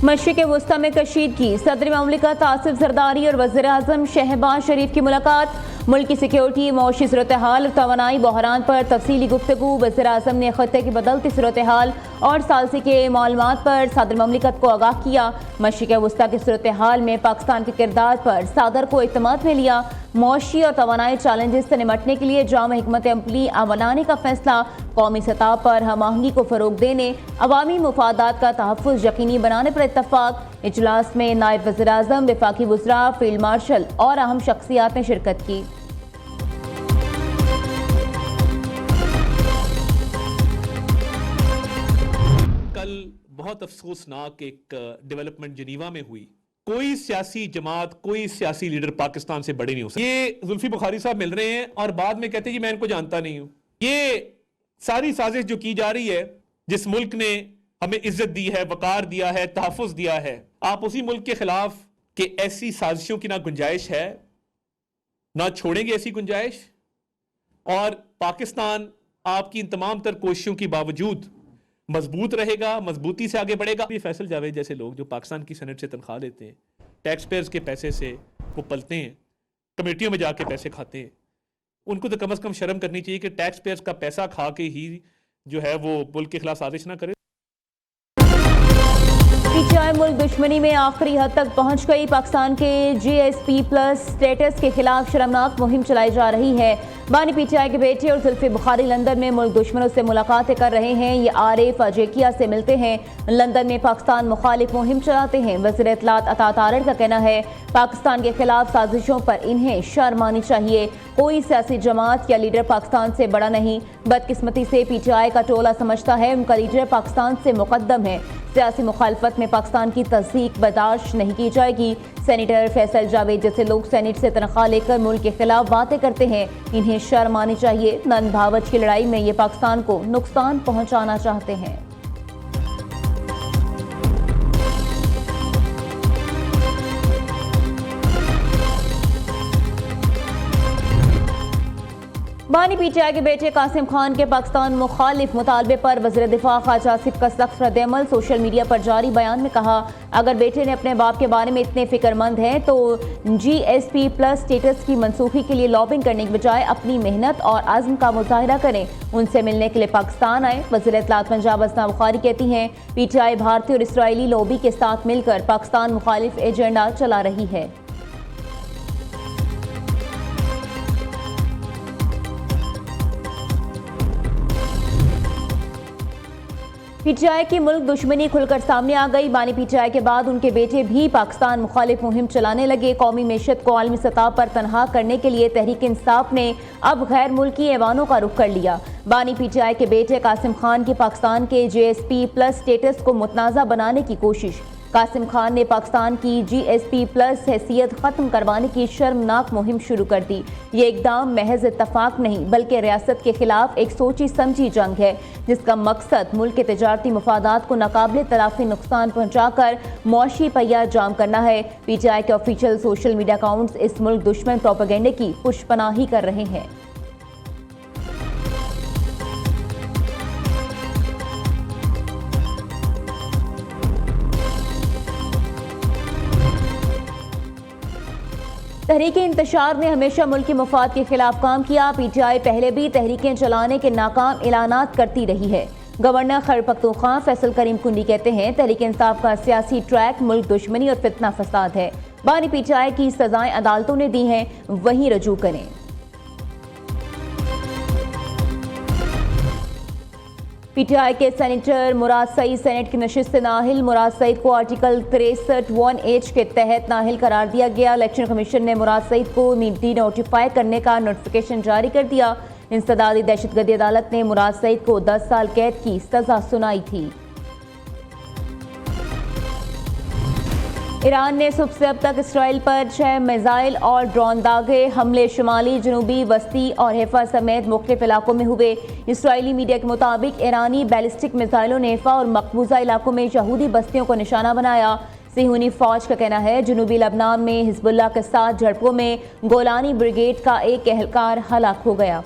मशरिक़ वुस्ता में कशीदगी, सदर ममलिकत आसिफ जरदारी और वज़ीर आज़म शहबाज शरीफ की मुलाकात। मुल्क की सिक्योरिटी, मौशी सूरत हाल, तवानाई बहरान पर तफसीली गुफ्तगू। वज़ीर आज़म ने खत्ते की बदलती सूरत हाल और सालसी के मालूमात पर सदर ममलिकत को आगाह किया। मशरिक़ वुस्ता की सूरत हाल में पाकिस्तान के किरदार पर सदर को इत्मीनान में लिया। मौशी और तवानाई चैलेंजेस से निमटने के लिए जामा हिकमत अमली बनाने का फैसला। कौमी सतह पर हम आहंगी को फ़रोग देने, अवामी मुफादात का तहफ़्फ़ुज़ यकीनी बनाने पर इत्तफ़ाक़। इजलास में नायब वज़ीर आज़म, वफ़ाक़ी वज़रा, फील्ड मार्शल और अहम शख्सियात ने शिरकत की। कल बहुत अफसोसनाक एक डेवलपमेंट जिनीवा में हुई। कोई सियासी जमात, कोई सियासी लीडर पाकिस्तान से बड़े नहीं हो सकते। ये जुल्फी बुखारी साहब मिल रहे हैं और बाद में कहते हैं कि मैं इनको जानता नहीं हूं। ये सारी साजिश जो की जा रही है, जिस मुल्क ने हमें इज्जत दी है, वकार दिया है, तहफ़्फ़ुज़ दिया है, आप उसी मुल्क के खिलाफ कि ऐसी साजिशों की ना गुंजाइश है, ना छोड़ेंगे ऐसी गुंजाइश। और पाकिस्तान आपकी इन तमाम तर कोशिशों के बावजूद मजबूत रहेगा, मजबूती से आगे बढ़ेगा। फैसल जावेद जैसे लोग जो पाकिस्तान की सेनेट से तनख्वाह लेते हैं, टैक्स पेयर्स के पैसे से वो पलते हैं, कमेटियों में जाके पैसे खाते हैं, उनको तो कम से कम शर्म करनी चाहिए कि टैक्स पेयर्स का पैसा खा के ही जो है वो मुल्क के खिलाफ साजिश ना करे। पीटीआई मुल्क दुश्मनी में आखिरी हद तक पहुंच गई। पाकिस्तान के GSP प्लस स्टेटस के खिलाफ शर्मनाक मुहिम चलाई जा रही है। बानी पीटीआई के बेटे और जुल्फी बुखारी लंदन में मुल्क दुश्मनों से मुलाकातें कर रहे हैं। ये आरिफ अजेकिया से मिलते हैं, लंदन में पाकिस्तान मुखालिफ मुहिम चलाते हैं। वज़ीर इत्तलात अता तारड़ का कहना है पाकिस्तान के खिलाफ साजिशों पर इन्हें शर्म आनी चाहिए। कोई सियासी जमात या लीडर पाकिस्तान से बड़ा नहीं। बदकिस्मती से पीटीआई का टोला समझता है उनका लीडर पाकिस्तान से मुकद्दम है। सियासी मुखालफत में पाकिस्तान की तस्दीक बर्दाश्त नहीं की जाएगी। सेनेटर फैसल जावेद जैसे लोग सेनेट से तनख्वाह लेकर मुल्क के खिलाफ बातें करते हैं, इन्हें शर्म आनी चाहिए। नन भावच की लड़ाई में ये पाकिस्तान को नुकसान पहुंचाना चाहते हैं। बानी पीटीआई के बेटे कासिम खान के पाकिस्तान मुखालिफ मुतालबे पर वज़ीर दिफा ख्वाजा आसिफ का सख्त रद्द-ए-अमल। सोशल मीडिया पर जारी बयान में कहा, अगर बेटे ने अपने बाप के बारे में इतने फिक्रमंद हैं तो GSP प्लस स्टेटस की मनसूखी के लिए लॉबिंग करने के बजाय अपनी मेहनत और अज़्म का मुजाहिरा करें। उनसे मिलने के लिए पाकिस्तान आए। वज़ीर इत्तलात पंजाब असना बुखारी कहती हैं पीटीआई भारतीय और इसराइली लॉबी के साथ मिलकर पाकिस्तान मुखालिफ एजेंडा चला रही है। पीटीआई की मुल्क दुश्मनी खुलकर सामने आ गई। बानी पीटीआई के बाद उनके बेटे भी पाकिस्तान मुखालिफ मुहिम चलाने लगे। कौमी मैशत को आलमी सतह पर तनहा करने के लिए तहरीक इंसाफ ने अब गैर मुल्की ऐवानों का रुख कर लिया। बानी पीटीआई के बेटे कासिम खान की पाकिस्तान के GSP प्लस स्टेटस को मुतनाज़ा बनाने की कोशिश। कासिम खान ने पाकिस्तान की GSP प्लस हैसियत ख़त्म करवाने की शर्मनाक मुहिम शुरू कर दी। ये इकदाम महज इत्तफाक नहीं बल्कि रियासत के खिलाफ एक सोची समझी जंग है, जिसका मकसद मुल्क के तजारती मुफादात को नाकाबिले तलाफी नुकसान पहुँचाकर मुआशी पहिया जाम करना है। पीटीआई के ऑफिशियल सोशल मीडिया अकाउंट्स इस मुल्क दुश्मन प्रोपेगेंडे की पुष्पनाही कर रहे हैं। तहरीक इंतशार ने हमेशा मुल्की मुफाद के खिलाफ काम किया। पीटीआई पहले भी तहरीकें चलाने के नाकाम ऐलानात करती रही है। गवर्नर खैबर पख्तूनख्वा फैसल करीम कुंडी कहते हैं तहरीक इंसाफ का सियासी ट्रैक मुल्क दुश्मनी और फितना फसाद है। बानी पीटीआई की सजाएं अदालतों ने दी हैं, वहीं रजू करें। पीटीआई के सेनेटर मुराद सईद सेनेट की नशिस्त से नाहिल। मुराद सईद को आर्टिकल 63(1)H के तहत नाहिल करार दिया गया। इलेक्शन कमीशन ने मुराद सईद को डी नोटिफाई करने का नोटिफिकेशन जारी कर दिया। इंसदादी दहशतगर्दी अदालत ने मुराद सईद को 10 साल कैद की सजा सुनाई थी। ईरान ने सुबह से अब तक इसराइल पर 6 मिसाइल और ड्रोन दागे। हमले शुमाली, जनूबी, वस्ती और हैफा समेत मुख्तलिफ इलाकों में हुए। इसराइली मीडिया के मुताबिक ईरानी बैलिस्टिक मिसाइलों ने हैफा और मकबूजा इलाकों में यहूदी बस्तियों को निशाना बनाया। सिहूनी फौज का कहना है जनूबी लबनान में हिजबुल्लाह के साथ झड़पों में गोलानी ब्रिगेड का एक एहलकार हलाक हो गया।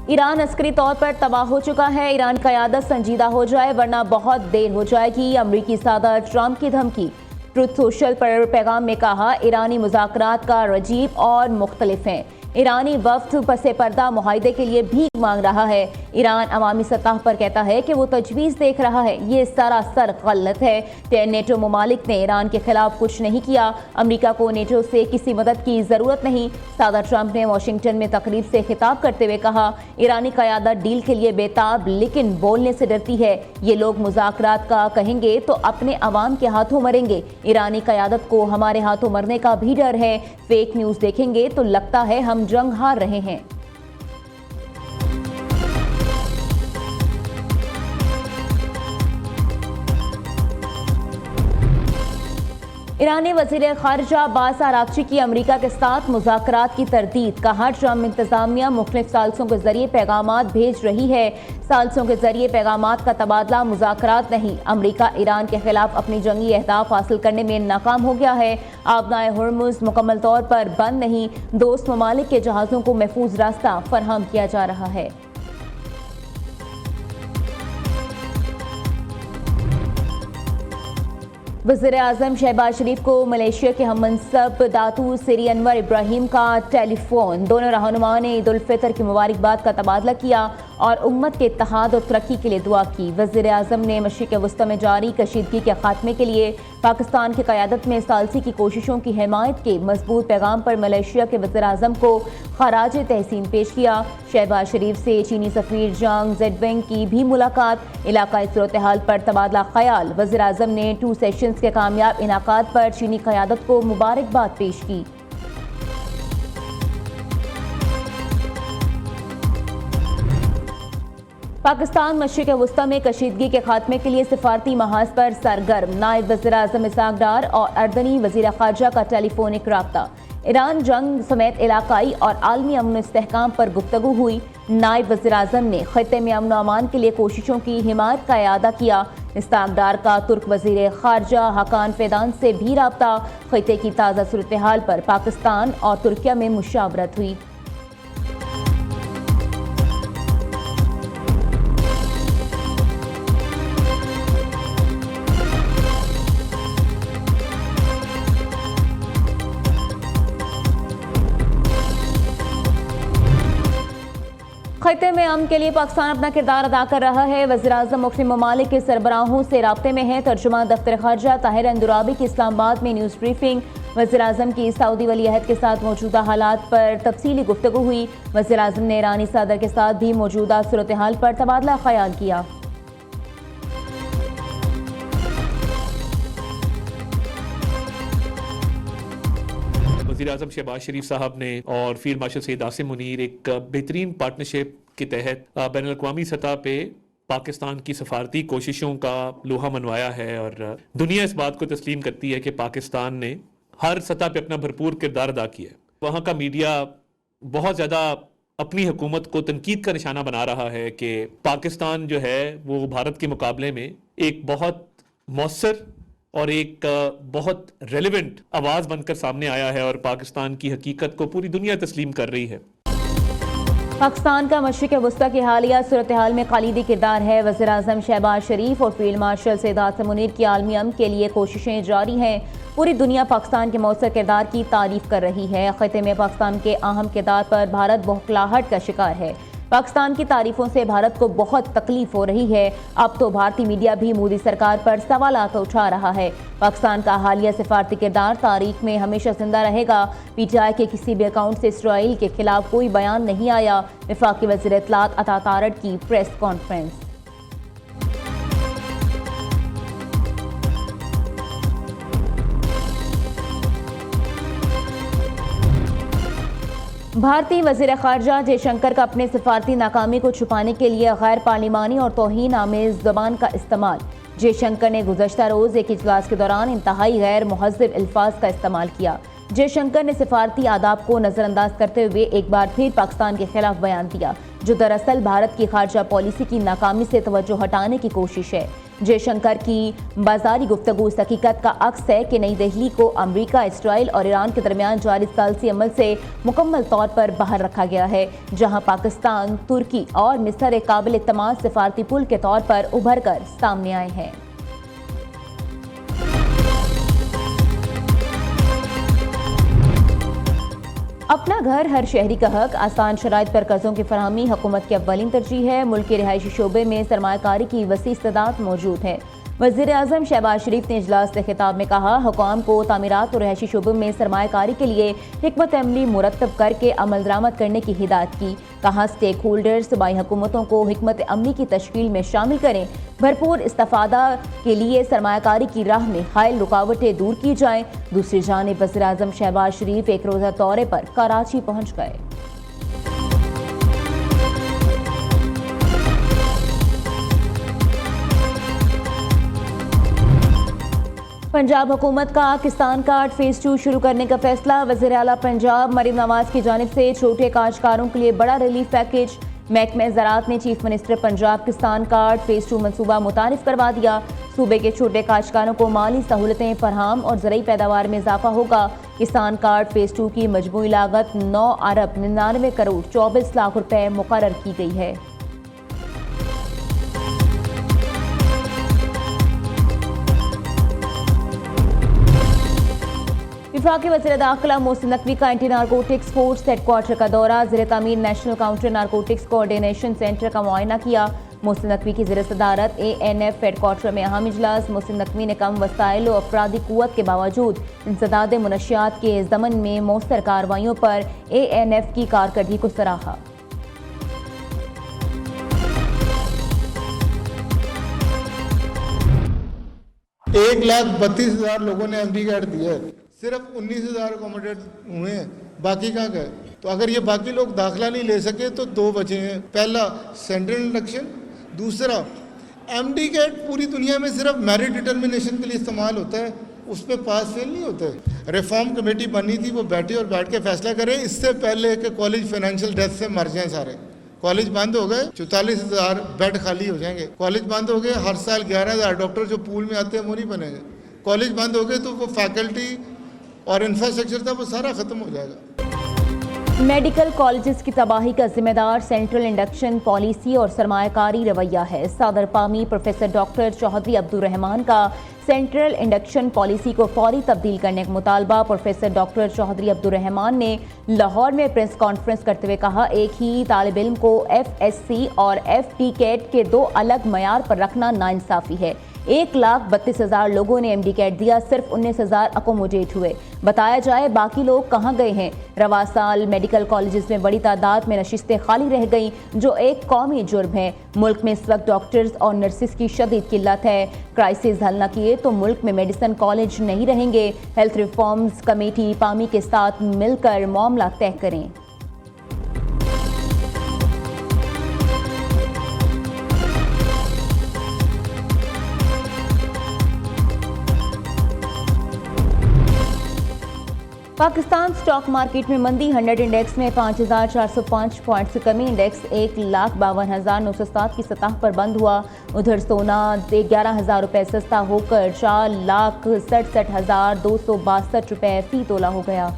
ईरान अस्करी तौर पर तबाह हो चुका है। ईरान क़यादत संजीदा हो जाए वरना बहुत देर हो जाएगी। अमरीकी सदर ट्रंप की धमकी। ट्रुथ सोशल पर पैगाम में कहा, ईरानी मुज़ाकरात का रजीब और मुख्तलिफ हैं। ईरानी वफ्द पसे पर्दा मुआहदे के लिए भीख मांग रहा है। ईरान अवामी सतह पर कहता है कि वो तजवीज़ देख रहा है। ये सरासर गलत है। नेटो ममालिक ने ईरान के खिलाफ कुछ नहीं किया। अमेरिका को नेटो से किसी मदद की ज़रूरत नहीं। सदर ट्रंप ने वाशिंगटन में तकरीब से खिताब करते हुए कहा, ईरानी क़यादत डील के लिए बेताब लेकिन बोलने से डरती है। ये लोग मुज़ाकरात का कहेंगे तो अपने अवाम के हाथों मरेंगे। ईरानी क़यादत को हमारे हाथों मरने का भी डर है। फेक न्यूज़ देखेंगे तो लगता है हम जंग हार रहे हैं। ईरानी वज़ीर ख़ारिजा अब्बास आराग़ची की अमेरिका के साथ मुज़ाकरात की तरदीद। कहा, ट्रंप इंतज़ामिया मुख्तलिफ साल्सों के जरिए पैगामात भेज रही है। साल्सों के जरिए पैगामात का तबादला मुज़ाकरात नहीं। अमेरिका ईरान के खिलाफ अपनी जंगी अहदाफ हासिल करने में नाकाम हो गया है। आबनाए हुर्मुज़ मुकम्मल तौर पर बंद नहीं। दोस्त ममालिक के जहाज़ों को महफूज रास्ता फराहम किया जा रहा है। वज़ीर आज़म शहबाज शरीफ को मलेशिया के हममनसब दातू सिरी अनवर इब्राहिम का टेलीफोन। दोनों रहनुमाओं ने ईद उल फितर की मुबारकबाद का तबादला किया और उम्मत के इत्तेहाद और तरक्की के लिए दुआ की। वज़ीर आज़म ने मशरिक़ वस्ती में जारी कशीदगी के खात्मे के लिए पाकिस्तान की क़यादत में सालसी की कोशिशों की हिमायत के मजबूत पैगाम पर मलेशिया के वज़ीर आज़म को खराज तहसीन पेश किया। शहबाज शरीफ से चीनी सफ़ीर जांग ज़ेडवेंग की भी मुलाकात। इलाकाई सूरत हाल पर तबादला ख्याल। वज़ीर आज़म ने 2 सेशंस के कामयाब इनाकात पर चीनी क़यादत को मुबारकबाद पेश की। पाकिस्तान मशरिक़ वस्ती में कशीदगी के खात्मे के लिए सिफारती महाज पर सरगर्म। नायब वज़ीर आज़म इसहाक़ डार और अर्दनी वज़ीर ख़ारिजा का टेलीफोनिक राब्ता। ईरान जंग समेत इलाकाई और आलमी अमन इस्तेहकाम पर गुफ्तगू हुई। नायब वज़ीर आज़म ने खित्ते में अमन अमान के लिए कोशिशों की हिमायत का इआदा किया। इसहाक़ डार का तुर्क वज़ीर ख़ारिजा हकान फ़ेदान से भी राब्ता। खित्ते की ताज़ा सूरत हाल पर पाकिस्तान और तुर्किया में मुशावरत हुई। खित्ते में अमन के लिए पाकिस्तान अपना किरदार अदा कर रहा है। वज़ीर आज़म मुख्तलिफ ममालिक के सरबराहों से राब्ते में है। तर्जुमान दफ्तर ख़ारिजा ताहिर अंदुराबी की इस्लामाबाद में न्यूज़ ब्रीफिंग। वज़ीर आज़म की सऊदी वली अहद के साथ मौजूदा हालात पर तफसीली गुफ्तगू हुई। वज़ीर आज़म ने ईरानी सदर के साथ भी मौजूदा सूरत हाल पर तबादला ख्याल किया। वज़ीर आज़म शहबाज शरीफ साहब ने और फील्ड मार्शल सैयद आसिम मुनीर एक बेहतरीन पार्टनरशिप के तहत बैन अल-अक़वामी सतह पे पाकिस्तान की सफारती कोशिशों का लोहा मनवाया है। और दुनिया इस बात को तस्लीम करती है कि पाकिस्तान ने हर सतह पे अपना भरपूर किरदार अदा किया है। वहाँ का मीडिया बहुत ज़्यादा अपनी हुकूमत को तनकीद का निशाना बना रहा है कि पाकिस्तान जो है वो भारत के मुकाबले में एक बहुत मौसर और एक बहुत रेलेवेंट आवाज़ बनकर सामने आया है और पाकिस्तान की हकीकत को पूरी दुनिया तस्लीम कर रही है। पाकिस्तान का मशरिक़ वस्ती की हालिया सूरत हाल में कलीदी किरदार है। वज़ीर आज़म शहबाज शरीफ और फील्ड मार्शल सैयद आसिम मुनीर की आलमी अमन के लिए कोशिशें जारी हैं। पूरी दुनिया पाकिस्तान के मौसर किरदार की तारीफ कर रही है। खित्ते में पाकिस्तान के अहम किरदार पर भारत बौखलाहट का शिकार है। पाकिस्तान की तारीफों से भारत को बहुत तकलीफ हो रही है। अब तो भारतीय मीडिया भी मोदी सरकार पर सवालात उठा रहा है। पाकिस्तान का हालिया सिफारती किरदार तारीख में हमेशा जिंदा रहेगा। पीटीआई के किसी भी अकाउंट से इसराइल के खिलाफ कोई बयान नहीं आया। वफाकी वज़ीर इत्तलात अता तारड़ की प्रेस कॉन्फ्रेंस। भारतीय वज़ीर ख़ारिजा जयशंकर का अपने सिफारती नाकामी को छुपाने के लिए गैर पार्लिमानी और तौहीन आमेज़ ज़बान का इस्तेमाल। जयशंकर ने गुज़श्ता रोज़ एक इजलास के दौरान इंतहाई गैर मुहज़्ज़ब अल्फाज का इस्तेमाल किया। जयशंकर ने सिफारती आदाब को नज़रअंदाज करते हुए एक बार फिर पाकिस्तान के खिलाफ बयान दिया, जो दरअसल भारत की खारजा पॉलिसी की नाकामी से तवज्जो हटाने की कोशिश है। जयशंकर की बाजारी गुफ्तगू इस हकीकत का अक्स है कि नई दिल्ली को अमेरिका, इसराइल और ईरान के दरमियान जारी सालसी अमल से मुकम्मल तौर पर बाहर रखा गया है, जहां पाकिस्तान, तुर्की और मिस्र एक काबिल इत्तेमाद सिफारती पुल के तौर पर उभर कर सामने आए हैं। अपना घर हर शहरी का हक, आसान शराइत पर कर्जों की फराहमी हुकूमत की अव्वलीन तरजीह है। मुल्क के रिहायशी शोबे में सरमायाकारी की वसी इस्तेदाद मौजूद है। वज़ीर आज़म शहबाज शरीफ ने इजलास से खिताब में कहा, हुकाम को तामीरात और रिहायशी शोबे में सरमायाकारी के लिए हिकमत अमली मुरतब करके अमल दरामद करने की हिदायत की। कहा, स्टेक होल्डर्स सूबाई हुकूमतों को हिकमत अमली की तश्कील में शामिल करें, भरपूर इस्तिफादा के लिए सरमायाकारी की राह में हायल रुकावटें दूर की जाएं। दूसरी जानिब वज़ीर आज़म शहबाज शरीफ एक रोज़ा दौरे पर कराची पहुँच गए। पंजाब हुकूमत का किसान कार्ड फेज 2 शुरू करने का फैसला। वज़ीर आला पंजाब मरीम नवाज की जानिब से छोटे काश्तकारों के लिए बड़ा रिलीफ पैकेज। महकमे ज़राअत ने चीफ मिनिस्टर पंजाब किसान कार्ड फेज 2 मनसूबा मुतारिफ करवा दिया। सूबे के छोटे काश्तकारों को माली सहूलतें फराहम और ज़रूरी पैदावार में इजाफा होगा। किसान कार्ड फेज 2 की मजमूई लागत 9 अरब 99 करोड़ 24 लाख रुपए मुकर्रर की गई है। वफाकी वज़ीर दाखिला मोहसिन नकवी का एंटी नारकोटिक्स फोर्स हेडक्वार्टर का दौरा। ज़ेर तामीर national counter narcotics coordination centre का मुआयना किया। मोहसिन नकवी की ज़ेर सदारत ANF हेडक्वार्टर में अहम इजलास। मोहसिन नकवी ने कम वसाइल और अफरादी कुव्वत के बावजूद इंसदाद मुनशियात के ज़मन में मौसर कार्रवाइयों पर ANF की कारकर्दगी को सराहा। 1,32,000 लोगों ने एमडी कार्ड दिया है, सिर्फ 19,000 अकोमोडेट हुए हैं, बाकी कहाँ गए? तो अगर ये बाकी लोग दाखिला नहीं ले सके तो 2 बचे हैं। पहला सेंट्रल इंडक्शन, दूसरा एमडी कार्ड पूरी दुनिया में सिर्फ मेरिट डिटर्मिनेशन के लिए इस्तेमाल होता है, उस पर पास फेल नहीं होता है। रिफॉर्म कमेटी बनी थी, वो बैठ के फैसला करें इससे पहले कि कॉलेज फाइनेंशियल डेथ से मर जाएं सारे। कॉलेज बंद हो गए, 44,000 बेड खाली हो जाएंगे। कॉलेज बंद हो गए, हर साल 11,000 डॉक्टर जो पूल में आते हैं वो नहीं बनेंगे। कॉलेज बंद हो गए तो वो फैकल्टी और इंफ्रास्ट्रक्चर था वो सारा ख़त्म हो जाएगा। मेडिकल कॉलेजेस की तबाही का जिम्मेदार सेंट्रल इंडक्शन पॉलिसी और सरमायाकारी रवैया है। सदर पामी प्रोफेसर डॉक्टर चौधरी अब्दुर्रहमान का सेंट्रल इंडक्शन पॉलिसी को फौरी तब्दील करने का मुतालबा प्रोफेसर डॉक्टर चौधरी अब्दुर्रहमान ने लाहौर में प्रेस कॉन्फ्रेंस करते हुए कहा, एक ही तालिब इल्म को FSC और FT-कैट के 2 अलग मयार पर रखना नाइंसाफ़ी है। 1,32,000 लोगों ने MD कैट दिया, सिर्फ 19,000 अकोमोडेट हुए। बताया जाए बाकी लोग कहाँ गए हैं? रवा साल मेडिकल कॉलेजेस में बड़ी तादाद में नशिस्तें खाली रह गईं, जो एक कौमी जुर्म है। मुल्क में इस वक्त डॉक्टर्स और नर्सिस की शदीद किल्लत है। क्राइसिस हल न किए तो मुल्क में मेडिसिन कॉलेज नहीं रहेंगे। हेल्थ रिफॉर्म्स कमेटी पामी के साथ मिलकर मामला तय करें। पाकिस्तान स्टॉक मार्केट में मंदी। 100 इंडेक्स में 5,405 पॉइंट से कमी। इंडेक्स 1,52,907 की सतह पर बंद हुआ। उधर सोना 11,000 रुपये सस्ता होकर 4,67,262 रुपये फी तोला हो गया।